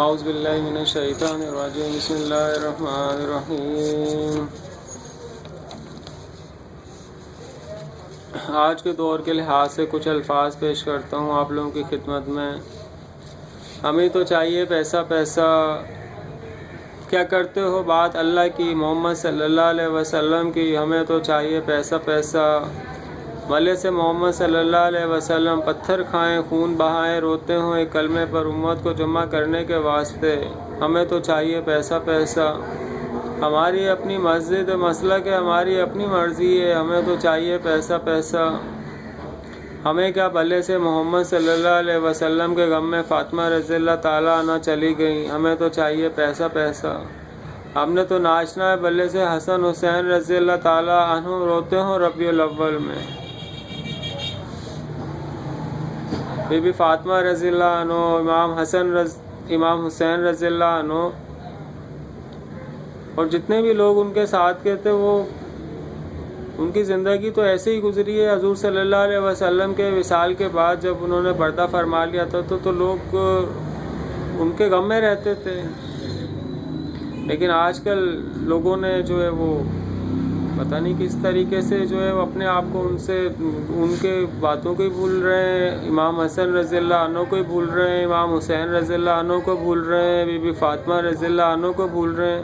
اعوذ باللہ من الشیطان الرجیم بسم اللہ الرحمن الرحیم۔ آج کے دور کے لحاظ سے کچھ الفاظ پیش کرتا ہوں آپ لوگوں کی خدمت میں۔ ہمیں تو چاہیے پیسہ پیسہ، کیا کرتے ہو بات اللہ کی، محمد صلی اللہ علیہ وسلم کی۔ ہمیں تو چاہیے پیسہ پیسہ، بھلے سے محمد صلی اللہ علیہ وسلم پتھر کھائیں، خون بہائیں، روتے ہوں ایک کلمے پر امت کو جمع کرنے کے واسطے۔ ہمیں تو چاہیے پیسہ پیسہ، ہماری اپنی مسجد مسلک ہے، ہماری اپنی مرضی ہے، ہمیں تو چاہیے پیسہ پیسہ۔ ہمیں کیا بھلے سے محمد صلی اللہ علیہ وسلم کے غم میں فاطمہ رضی اللہ تعالیٰ عنہ چلی گئیں، ہمیں تو چاہیے پیسہ پیسہ۔ ہم نے تو ناچنا ہے بھلے سے حسن حسین رضی اللہ تعالیٰ عنہ روتے ہوں ربیع الاول میں، بی بی فاطمہ رضی اللہ عنہ، امام حسین رضی اللہ عنہ، اور جتنے بھی لوگ ان کے ساتھ کے تھے، وہ ان کی زندگی تو ایسے ہی گزری ہے۔ حضور صلی اللہ علیہ وسلم کے وصال کے بعد جب انہوں نے پردہ فرما لیا تھا تو لوگ ان کے غم میں رہتے تھے، لیکن آج کل لوگوں نے جو ہے وہ پتہ نہیں کس طریقے سے جو ہے وہ اپنے آپ کو ان کے باتوں کو ہی بھول رہے ہیں۔ امام حسن رضی اللہ عنہ کو ہی بھول رہے ہیں، امام حسین رضی اللہ عنہ کو بھول رہے ہیں، بی بی فاطمہ رضی اللہ عنہ کو بھول رہے ہیں۔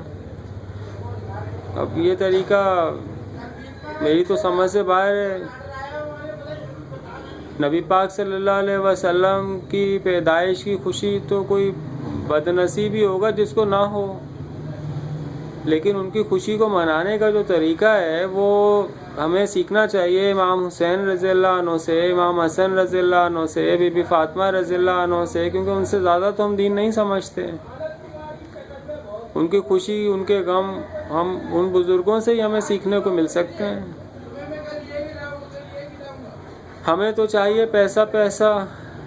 اب یہ طریقہ میری تو سمجھ سے باہر ہے۔ نبی پاک صلی اللہ علیہ وسلم کی پیدائش کی خوشی تو کوئی بد نصیب ہی ہوگا جس کو نہ ہو، لیکن ان کی خوشی کو منانے کا جو طریقہ ہے وہ ہمیں سیکھنا چاہیے امام حسین رضی اللہ عنہ سے، امام حسن رضی اللہ عنہ سے، بی بی فاطمہ رضی اللہ عنہ سے، کیونکہ ان سے زیادہ تو ہم دین نہیں سمجھتے۔ ان کی خوشی، ان کے غم ہم ان بزرگوں سے ہی ہمیں سیکھنے کو مل سکتے ہیں۔ ہمیں تو چاہیے پیسہ پیسہ،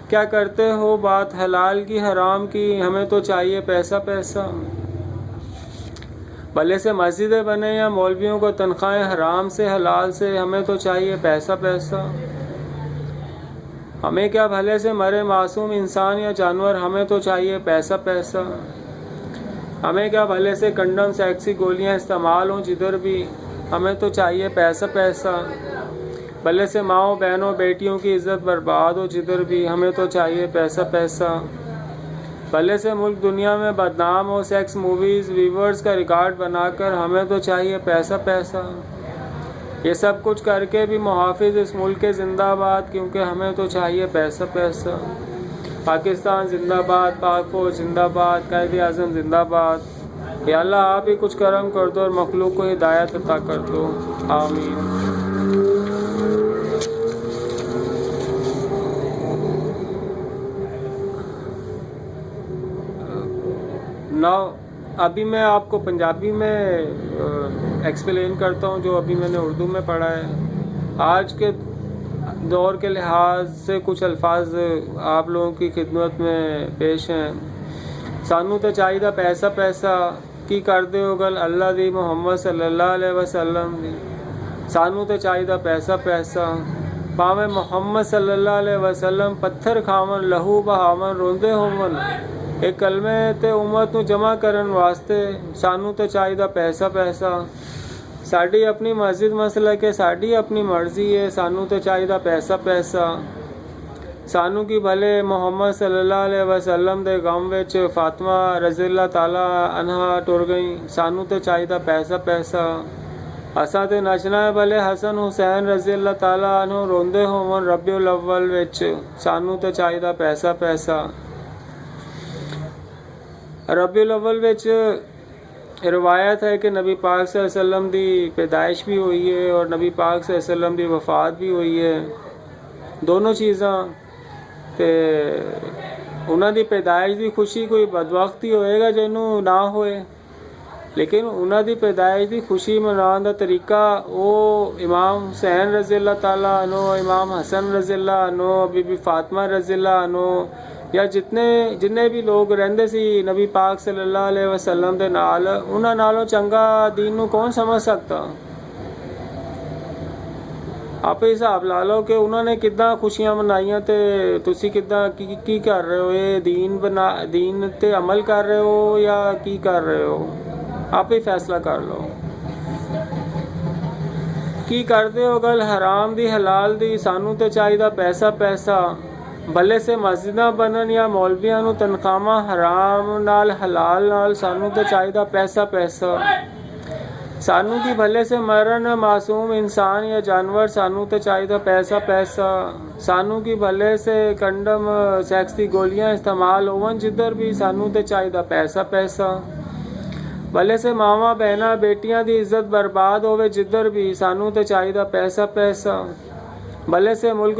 کیا کرتے ہو بات حلال کی حرام کی۔ ہمیں تو چاہیے پیسہ پیسہ، بھلے سے مسجدیں بنے یا مولویوں کو تنخواہیں حرام سے حلال سے، ہمیں تو چاہیے پیسہ پیسہ۔ ہمیں کیا بھلے سے مرے معصوم انسان یا جانور، ہمیں تو چاہیے پیسہ پیسہ۔ ہمیں کیا بھلے سے کنڈم سیکسی گولیاں استعمال ہوں جدھر بھی، ہمیں تو چاہیے پیسہ پیسہ۔ بھلے سے ماؤں بہنوں بیٹیوں کی عزت برباد ہو جدھر بھی، ہمیں تو چاہیے پیسہ پیسہ۔ بھلے سے ملک دنیا میں بدنام ہو سیکس موویز ویورز کا ریکارڈ بنا کر، ہمیں تو چاہیے پیسہ پیسہ۔ یہ سب کچھ کر کے بھی محافظ اس ملک کے زندہ باد، کیونکہ ہمیں تو چاہیے پیسہ پیسہ۔ پاکستان زندہ باد، پاک فوج زندہ باد، قائد اعظم زندہ باد۔ یا اللہ آپ ہی کچھ کرم کر دو اور مخلوق کو ہدایت عطا کر دو، آمین۔ ابھی میں آپ کو پنجابی میں ایکسپلین کرتا ہوں جو ابھی میں نے اردو میں پڑھا ہے۔ آج کے دور کے لحاظ سے کچھ الفاظ آپ لوگوں کی خدمت میں پیش ہیں۔ سانو تے چاہیے پیسہ پیسہ، کی کر دے ہو گل اللہ دی، محمد صلی اللہ علیہ وسلم دی۔ سانو تے چاہیے پیسہ پیسہ، پاویں محمد صلی اللہ علیہ وسلم پتھر کھاون، لہو بہاون، روندے ہوون، ایک کلمے تے امت نو جمع کرن واسطے سانو تے چاہیے پیسہ پیسہ۔ ساڈی اپنی مسجد مسلک ہے، ساڈی اپنی مرضی ہے، سانو تے چاہیے پیسہ پیسہ۔ سانو کی بھلے محمد صلی اللہ علیہ وسلم دے غم وچ فاطمہ رضی اللہ تعالیٰ عنہ ٹر گئیں، سانو تے چاہیے پیسہ پیسہ۔ اساں تے نچنا ہے بھلے حسن حسین رضی اللہ تعالیٰ عنہ روندے ہون ربیع الاول وچ، سانو تے چاہیے پیسہ پیسہ۔ ربیع الاول وچ روایت ہے کہ نبی پاک صلی اللہ علیہ وسلم دی پیدائش بھی ہوئی ہے اور نبی پاک صلی اللہ علیہ وسلم دی وفات بھی ہوئی ہے، دونوں چیزاں۔ تے انہاں دی پیدائش دی خوشی کوئی بدوقتی ہوئے گا جنوں نہ ہوئے، لیکن انہاں دی پیدائش دی خوشی منان دا طریقہ وہ امام حسین رضی اللہ تعالیٰ عنہ، امام حسن رضی اللہ عنہ، بی بی فاطمہ رضی اللہ عنہ، یا جتنے بھی لوگ رہندے سی نبی پاک صلی اللہ علیہ وسلم دے نال، انہاں نالوں چنگا دین نو کون سمجھ سکتا۔ ਆਪੇ ਹਿਸਾਬ ਲਾ ਲਓ ਕਿ ਉਹਨਾਂ ਨੇ ਕਿੱਦਾਂ ਖੁਸ਼ੀਆਂ ਮਨਾਈਆਂ ਤੇ ਤੁਸੀਂ ਕਿੱਦਾਂ ਕੀ ਕਰ ਰਹੇ ਹੋ। ਇਹ ਦੀਨ ਤੇ ਅਮਲ ਕਰ ਰਹੇ ਹੋ ਜਾਂ ਕੀ ਕਰ ਰਹੇ ਹੋ, ਆਪੇ ਫੈਸਲਾ ਕਰ ਲਓ। ਕੀ ਕਰਦੇ ਹੋ ਗੱਲ ਹਰਾਮ ਦੀ ਹਲਾਲ ਦੀ। ਸਾਨੂੰ ਤੇ ਚਾਹੀਦਾ ਪੈਸਾ। ਭਲੇ ਸੇ ਮਸਜਿਦਾਂ ਬਣਨ ਜਾਂ ਮੌਲਵੀਆਂ ਨੂੰ ਤਨਖਾਹਾਂ ਹਰਾਮ ਨਾਲ ਹਲਾਲ ਨਾਲ। ਸਾਨੂੰ ਤੇ ਚਾਹੀਦਾ ਪੈਸਾ। ਸਾਨੂੰ ਕੀ ਭਲੇ ਸੇ ਮਰਨ ਮਾਸੂਮ ਇਨਸਾਨ ਜਾਂ ਜਾਨਵਰ। ਸਾਨੂੰ ਤੇ ਚਾਹੀਦਾ ਪੈਸਾ। ਸਾਨੂੰ ਕੀ ਭਲੇ ਸੇ ਕੰਡਮ ਸੈਕਸ ਦੀ ਗੋਲੀਆਂ ਇਸਤੇਮਾਲ ਹੋਵਨ ਜਿੱਧਰ ਵੀ। ਸਾਨੂੰ ਤੇ ਚਾਹੀਦਾ ਪੈਸਾ। ਭਲੇ ਸੇ ਮਾਵਾਂ ਭੈਣਾਂ ਬੇਟੀਆਂ ਦੀ ਇੱਜ਼ਤ ਬਰਬਾਦ ਹੋਵੇ ਜਿੱਧਰ ਵੀ। ਸਾਨੂੰ ਤੇ ਚਾਹੀਦਾ ਪੈਸਾ। ਭਲੇ ਸੇ ਮੁਲਕ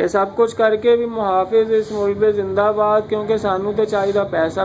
ਇਹ ਸਭ ਕੁਝ ਕਰਕੇ ਵੀ ਮੁਹਾਫਿਜ਼ ਇਸ ਮੁਲਕ ਦੇ ਜ਼ਿੰਦਾਬਾਦ, ਕਿਉਂਕਿ ਸਾਨੂੰ ਤੇ ਚਾਹੀਦਾ ਪੈਸਾ।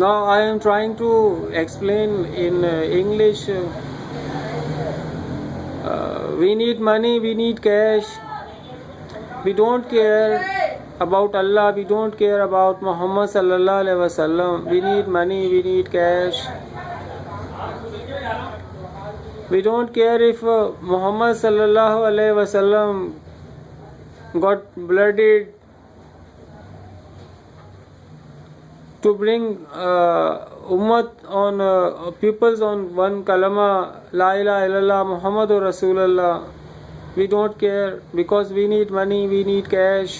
Now I am trying to explain in English. We need money, we need cash. We don't care about Allah, we don't care about Muhammad sallallahu alaihi wasallam. We need money, we need cash. We don't care if Muhammad sallallahu alaihi wasallam got blooded to bring ummat on peoples on one kalama, la ilaha illallah Muhammadur Rasulullah. We don't care because we need money, we need cash.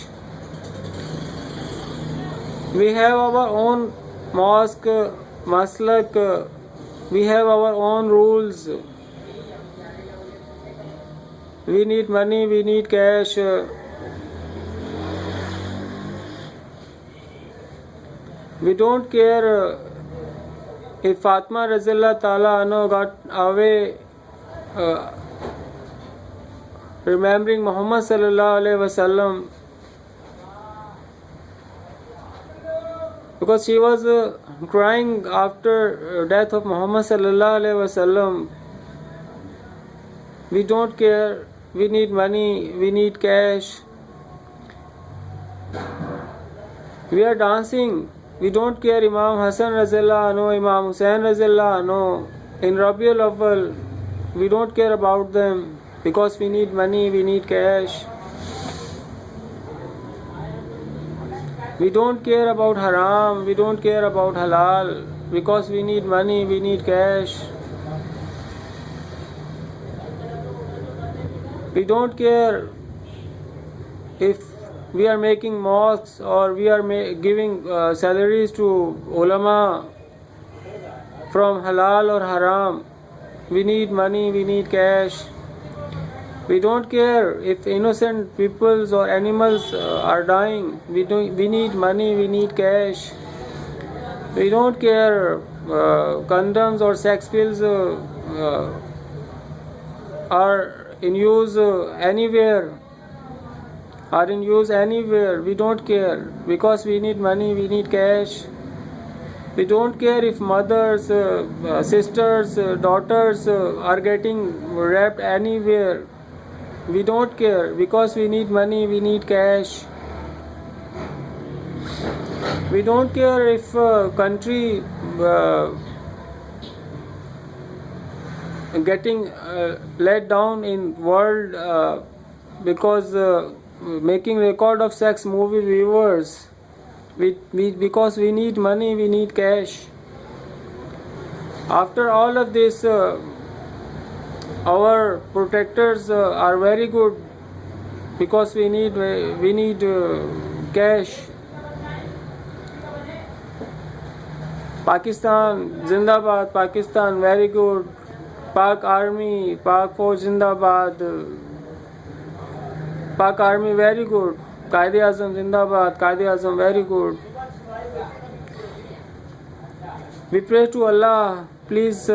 We have our own mosque, maslak, we have our own rules. We need money, we need cash. We don't care if Fatima Razillah Ta'ala Anha got away remembering Muhammad sallallahu alaihi wasallam, because she was crying after death of Muhammad sallallahu alaihi wasallam. We don't care. We need money, we need cash. We are dancing. We don't care Imam Hassan Razillah Anhu, Imam Hussain Razillah Anhu in Rabiul Awwal. We don't care about them because we need money, we need cash. We don't care about haram, we don't care about halal because we need money, we need cash. We don't care if we are making mosques or we are giving salaries to ulama from halal or haram. We need money, we need cash. We don't care if innocent peoples or animals are dying. We need money, we need cash. We don't care condoms or sex pills are in use anywhere. We don't care because we need money, we need cash. We don't care if mothers, sisters, daughters are getting raped anywhere. We don't care because we need money, we need cash. We don't care if country getting let down in world because making record of sex movie viewers. Because we need money, we need cash. After all of this, our protectors are very good because we need cash. Pakistan Zindabad, Pakistan very good. Pak Army, Pak Fauj Zindabad. Pak Army very good. Qaid-e Azam Zindabad, Qaid-e Azam very good. We pray to Allah, please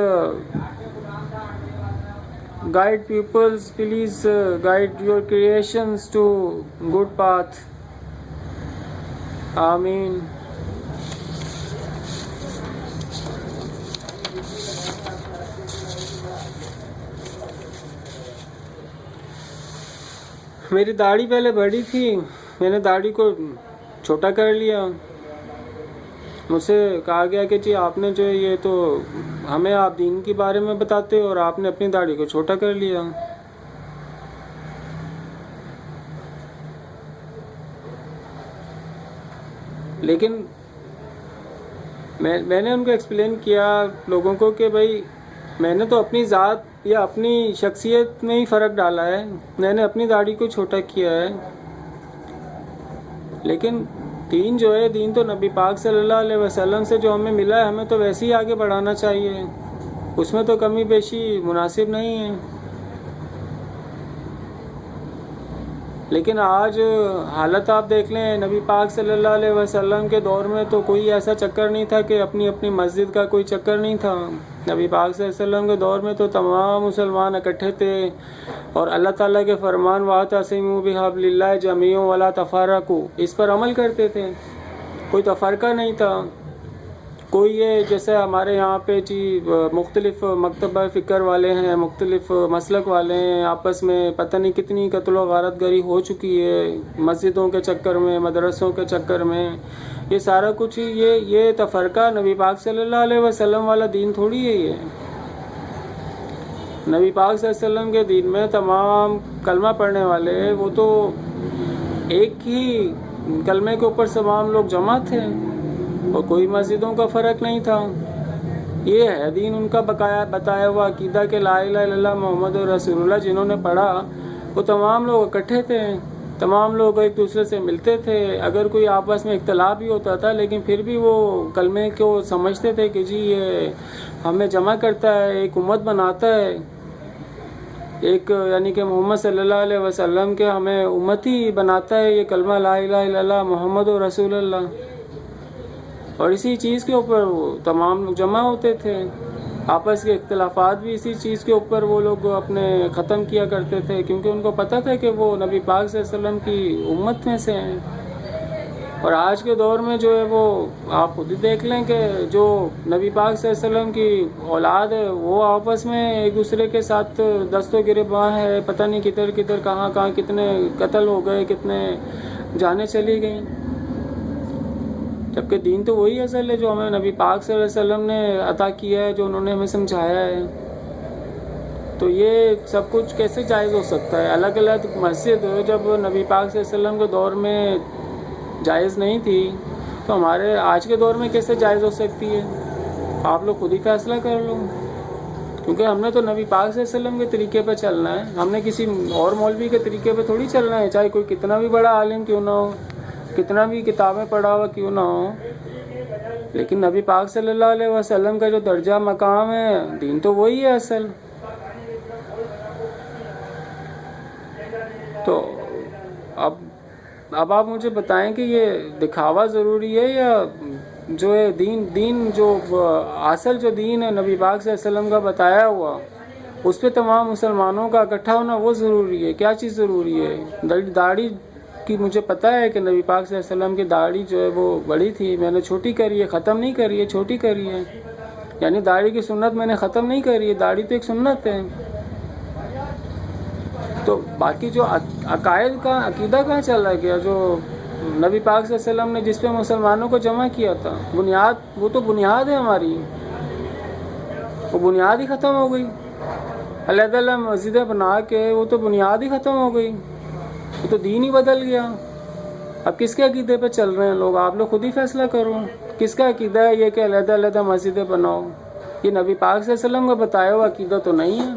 guide peoples, please guide your creations to good path. Ameen. میری داڑھی پہلے بڑی تھی، میں نے داڑھی کو چھوٹا کر لیا. مجھ سے کہا گیا کہ جی آپ نے جو ہے یہ تو ہمیں آپ دین کے بارے میں بتاتے اور آپ نے اپنی داڑھی کو چھوٹا کر لیا. لیکن میں نے ان کو ایکسپلین کیا لوگوں کو کہ بھائی میں نے تو اپنی ذات یا اپنی شخصیت میں ہی فرق ڈالا ہے، میں نے اپنی داڑھی کو چھوٹا کیا ہے. لیکن دین جو ہے، دین تو نبی پاک صلی اللہ علیہ وسلم سے جو ہمیں ملا ہے، ہمیں تو ویسے ہی آگے بڑھانا چاہیے، اس میں تو کمی بیشی مناسب نہیں ہے. لیکن آج حالت آپ دیکھ لیں، نبی پاک صلی اللہ علیہ وسلم کے دور میں تو کوئی ایسا چکر نہیں تھا کہ اپنی اپنی مسجد کا کوئی چکر نہیں تھا. نبی پاک صلی اللہ علیہ وسلم کے دور میں تو تمام مسلمان اکٹھے تھے اور اللہ تعالیٰ کے فرمان وَاعْتَصِمُوا بِحَبْلِ اللَّهِ جَمِيعًا وَلَا تَفَرَّقُوا، اس پر عمل کرتے تھے، کوئی تفرقہ نہیں تھا. کوئی یہ جیسے ہمارے یہاں پہ جی مختلف مکتبہ فکر والے ہیں، مختلف مسلک والے ہیں، آپس میں پتہ نہیں کتنی قتل و غارت گری ہو چکی ہے مسجدوں کے چکر میں، مدرسوں کے چکر میں. یہ سارا کچھ یہ تفرقہ نبی پاک صلی اللہ علیہ وسلم والا دین تھوڑی ہے. یہ نبی پاک صلی اللہ علیہ وسلم کے دین میں تمام کلمہ پڑھنے والے وہ تو ایک ہی کلمے کے اوپر تمام لوگ جمع تھے اور کوئی مسجدوں کا فرق نہیں تھا. یہ ہے دین ان کا بتایا ہوا عقیدہ کہ لا الہ الا اللہ محمد رسول اللہ. جنہوں نے پڑھا وہ تمام لوگ اکٹھے تھے، تمام لوگ ایک دوسرے سے ملتے تھے. اگر کوئی آپس میں اختلاف بھی ہوتا تھا لیکن پھر بھی وہ کلمے کو سمجھتے تھے کہ جی یہ ہمیں جمع کرتا ہے، ایک امت بناتا ہے، ایک یعنی کہ محمد صلی اللہ علیہ وسلم کے ہمیں امتی بناتا ہے یہ کلمہ لا الہ الا اللہ محمد رسول اللہ. اور اسی چیز کے اوپر وہ تمام لوگ جمع ہوتے تھے. آپس کے اختلافات بھی اسی چیز کے اوپر وہ لوگ اپنے ختم کیا کرتے تھے، کیونکہ ان کو پتہ تھا کہ وہ نبی پاک صلی اللہ علیہ وسلم کی امت میں سے ہیں. اور آج کے دور میں جو ہے وہ آپ خود ہی دیکھ لیں کہ جو نبی پاک صلی اللہ علیہ وسلم کی اولاد ہے وہ آپس میں ایک دوسرے کے ساتھ دست و گریباں ہے، پتہ نہیں کدھر کدھر کہاں کہاں کتنے قتل ہو گئے، کتنے جانیں چلی گئیں. جبکہ دین تو وہی اصل ہے جو ہمیں نبی پاک صلی اللہ علیہ وسلم نے عطا کیا ہے، جو انہوں نے ہمیں سمجھایا ہے. تو یہ سب کچھ کیسے جائز ہو سکتا ہے؟ الگ الگ مسجد جب نبی پاک صلی اللہ علیہ وسلم کے دور میں جائز نہیں تھی تو ہمارے آج کے دور میں کیسے جائز ہو سکتی ہے؟ آپ لوگ خود ہی فیصلہ کر لو. کیونکہ ہم نے تو نبی پاک صلی اللہ علیہ وسلم کے طریقے پہ چلنا ہے، ہم نے کسی اور مولوی کے طریقے پہ تھوڑی چلنا ہے، چاہے کوئی کتنا بھی بڑا عالم کیوں نہ ہو، کتنا بھی کتابیں پڑھا ہوا کیوں نہ ہو. لیکن نبی پاک صلی اللہ علیہ وسلم کا جو درجہ مقام ہے، دین تو وہی ہے اصل. تو اب آپ مجھے بتائیں کہ یہ دکھاوا ضروری ہے یا جو ہے دین جو اصل جو دین ہے نبی پاک صلی اللہ علیہ وسلم کا بتایا ہوا، اس پہ تمام مسلمانوں کا اکٹھا ہونا وہ ضروری ہے؟ کیا چیز ضروری ہے؟ داڑھی کی مجھے پتہ ہے کہ نبی پاک صلی اللہ علیہ وسلم کی داڑھی جو ہے وہ بڑی تھی، میں نے چھوٹی کری ہے، ختم نہیں کری ہے، چھوٹی کری ہے. یعنی داڑھی کی سنت میں نے ختم نہیں کری ہے، داڑھی تو ایک سنت ہے. تو باقی جو عقائد کا عقیدہ کہاں چلا گیا جو نبی پاک صلی اللہ علیہ وسلم نے جس پہ مسلمانوں کو جمع کیا تھا؟ بنیاد وہ تو بنیاد ہے ہماری، وہ بنیاد ہی ختم ہو گئی. علیحدہ اللہ مسجدیں بنا کے وہ تو بنیاد ہی ختم ہو گئی، وہ تو دین ہی بدل گیا. اب کس کے عقیدے پہ چل رہے ہیں لوگ؟ آپ لوگ خود ہی فیصلہ کرو. کس کا عقیدہ ہے یہ کہ علیحدہ علیحدہ مسجدیں بناؤ؟ یہ نبی پاک صلی اللہ علیہ وسلم کا بتایا ہوا عقیدہ تو نہیں ہے.